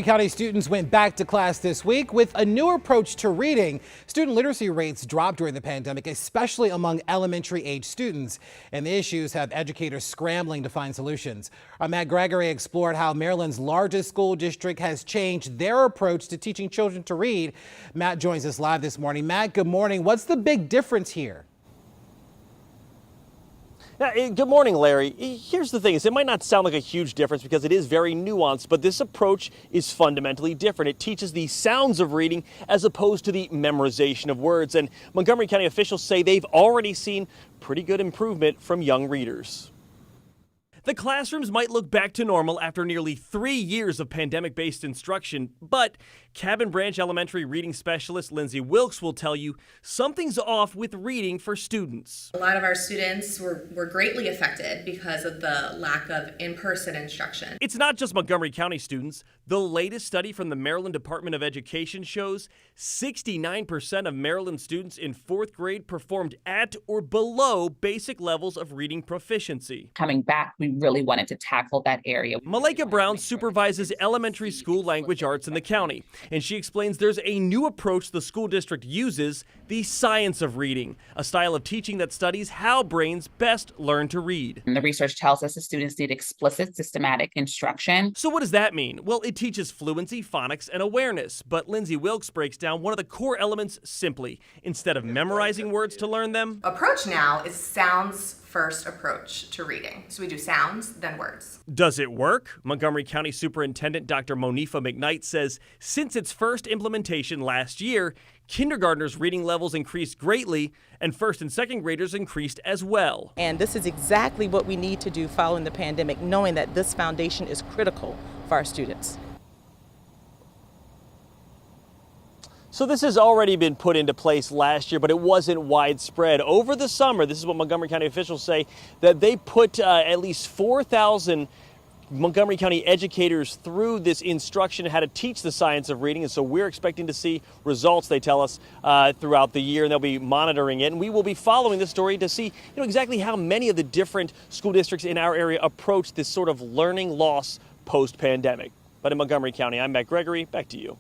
County students went back to class this week with a new approach to reading. Student literacy rates dropped during the pandemic, especially among elementary age students, and the issues have educators scrambling to find solutions. Our Matt Gregory explored how Maryland's largest school district has changed their approach to teaching children to read. Matt joins us live this morning. Matt, good morning. What's the big difference here? Good morning, Larry. Here's the thing, it might not sound like a huge difference because it is very nuanced, but this approach is fundamentally different. It teaches the sounds of reading as opposed to the memorization of words. And Montgomery County officials say they've already seen pretty good improvement from young readers. The classrooms might look back to normal after nearly 3 years of pandemic-based instruction, but Cabin Branch Elementary reading specialist Lindsay Wilkes will tell you something's off with reading for students. A lot of our students were greatly affected because of the lack of in-person instruction. It's not just Montgomery County students. The latest study from the Maryland Department of Education shows 69% of Maryland students in 4th grade performed at or below basic levels of reading proficiency. Coming back, we really wanted to tackle that area. Malika Brown supervises elementary school language arts in the county, and she explains there's a new approach the school district uses, the science of reading, a style of teaching that studies how brains best learn to read. And the research tells us that students need explicit, systematic instruction. So what does that mean? Well, it teaches fluency, phonics, and awareness, but Lindsay Wilkes breaks down one of the core elements simply. Instead of memorizing words to learn them, Approach now is sounds first approach to reading. So we do sounds, then words. Does it work? Montgomery County Superintendent Dr. Monifa McKnight says since its first implementation last year, kindergartners' reading levels increased greatly and first and second graders increased as well. And this is exactly what we need to do following the pandemic, knowing that this foundation is critical for our students. So this has already been put into place last year, but it wasn't widespread. Over the summer, this is what Montgomery County officials say, that they put at least 4,000 Montgomery County educators through this instruction on how to teach the science of reading. And so we're expecting to see results, they tell us, throughout the year, and they'll be monitoring it. And we will be following this story to see exactly how many of the different school districts in our area approach this sort of learning loss post-pandemic. But in Montgomery County, I'm Matt Gregory. Back to you.